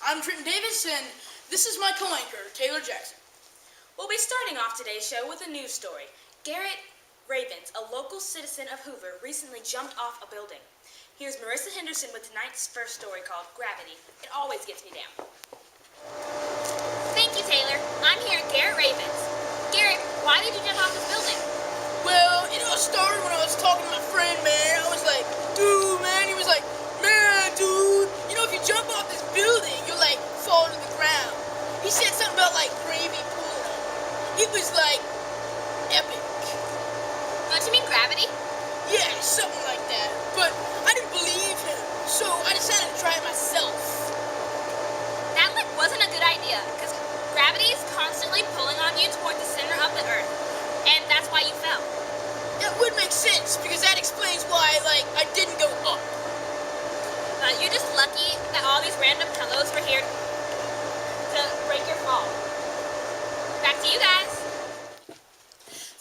I'm Trenton Davis, and this is my co-anchor, Taylor Jackson. We'll be starting off today's show with a news story. Garrett Ravens, a local citizen of Hoover, recently jumped off a building. Here's Marissa Henderson with tonight's first story called Gravity. It always gets me down. Thank you, Taylor. I'm here at Garrett Ravens. Garrett, why did you jump off this building? Well, it all started when I was talking to my friend, man. I was like, dude, man. He was like, man, dude. You know, if you jump off this building, you'll, like, fall to the ground. He said something about, like, gravy pooling. It was, like, epic. Don't you mean gravity? Yeah, something like that. But I didn't believe him, so I decided to try it myself. That, like, wasn't a good idea, because gravity is constantly pulling on you toward the center of the Earth. And that's why you fell. That would make sense, because that explains why, like, I didn't go up. You're just lucky that all these random pillows were here to break your fall. Back to you guys.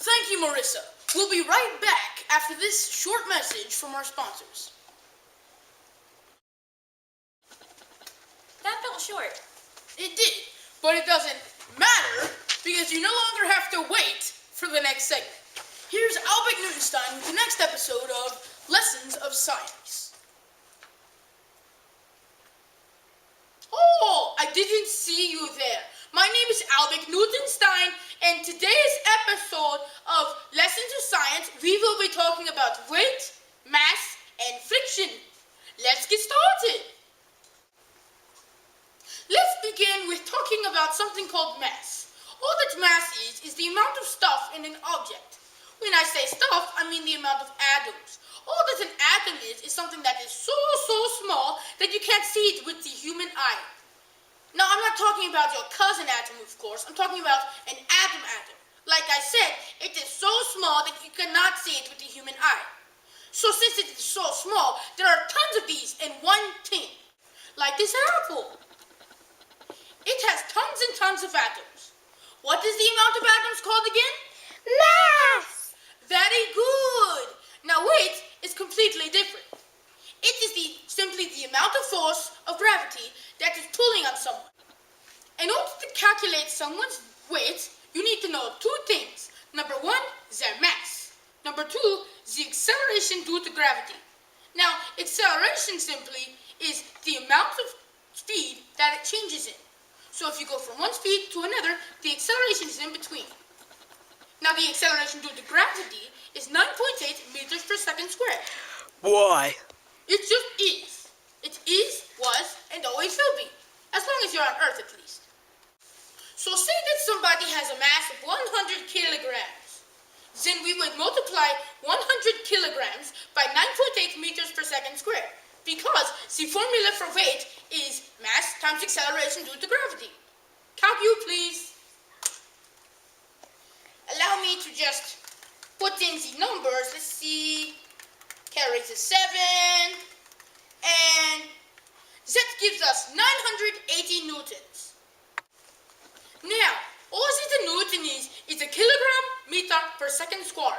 Thank you, Marissa. We'll be right back after this short message from our sponsors. That felt short. It did, but it doesn't matter because you no longer have to wait for the next segment. Here's Albert Newtonstein with the next episode of Lessons of Science. Oh, I didn't see you there. My name is Albert Newtonstein, and today's episode of Lessons of Science, we will be talking about weight, mass, and friction. Let's get started. Let's begin with talking about something called mass. All that mass is the amount of stuff in an object. When I say stuff, I mean the amount of atoms. All that an atom is something that is so small that you can't see it with the human eye. Now, I'm not talking about your cousin atom, of course. I'm talking about an atom. Like I said, it is so small that you cannot see it with the human eye. So since it is so small, there are tons of these in one tin. Like this apple. It has tons and tons of atoms. What is the amount of atoms called again? Mass! Very good. Now weight is completely different. It is simply the amount of force of gravity that is pulling on someone. In order to calculate someone's weight, you need to know two things. Number one, their mass. Number two, the acceleration due to gravity. Now, acceleration simply is the amount of speed that it changes in. So if you go from one speed to another, the acceleration is in between. Now, the acceleration due to gravity is 9.8 meters per second squared. Why? It just is. It is, was, and always will be. As long as you're on Earth, at least. So say that somebody has a mass of 100 kilograms. Then we would multiply 100 kilograms by 9.8 meters per second squared. Because the formula for weight is mass times acceleration due to gravity. Calc you, please. Allow me to just put in the numbers. Let's see. Carries a 7. And that gives us 980 newtons. Now, all that a newton is a kilogram meter per second squared.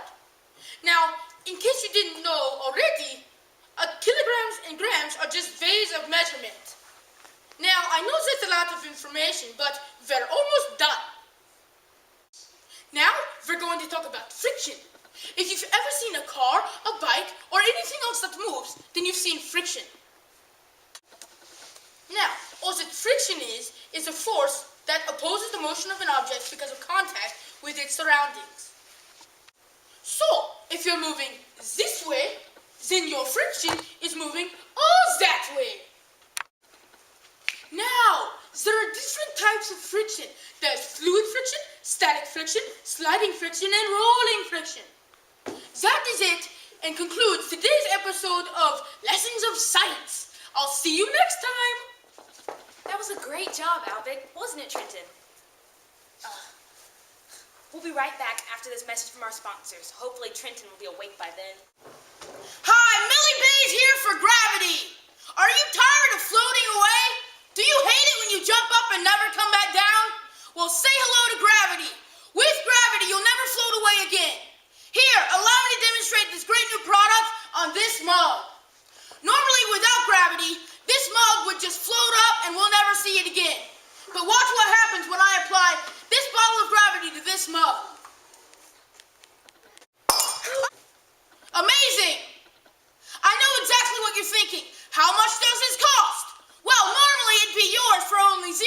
Now, in case you didn't know already, kilograms and grams are just ways of measurement. Now, I know that's a lot of information, but we're almost done. Now, we're going to talk about friction. If you've ever seen a car, a bike, or anything else that moves, then you've seen friction. Now, all that friction is a force that opposes the motion of an object because of contact with its surroundings. So, if you're moving this way, then your friction is moving all that way. Now, there are different types of friction. There's fluid friction, static friction, sliding friction, and rolling friction. That is it, and concludes today's episode of Lessons of Science. I'll see you next time. That was a great job, Albert, wasn't it, Trenton? We'll be right back after this message from our sponsors. Hopefully Trenton will be awake by then. Hi, Millie Bay's here for Gravity. Are you tired of floating away? Do you hate it when you jump up and never come back down? Well, say hello to Gravity. With Gravity, you'll never float away again. Here, allow me to demonstrate this great new product on this mug. Normally, without gravity, this mug would just float up and we'll never see it watch what happens when I apply this bottle of gravity to this mug. Amazing! I know exactly what you're thinking. How much does this cost? Well, normally it'd be yours for only $0.00,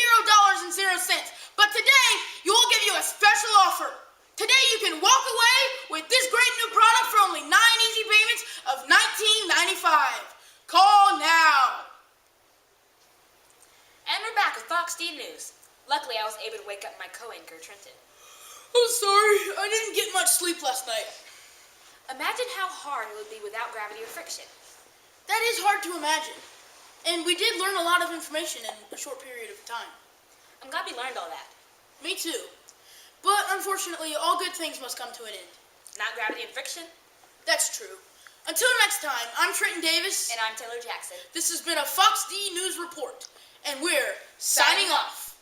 but today we'll give you a special offer. Today you can walk away with this great new product for only 9 easy payments of $19.95. Call now. And we're back with Fox D News. Luckily, I was able to wake up my co-anchor, Trenton. Oh, sorry. I didn't get much sleep last night. Imagine how hard it would be without gravity or friction. That is hard to imagine. And we did learn a lot of information in a short period of time. I'm glad we learned all that. Me too. But unfortunately, all good things must come to an end. Not gravity and friction. That's true. Until next time, I'm Trenton Davis. And I'm Taylor Jackson. This has been a Fox D News Report. And we're signing off.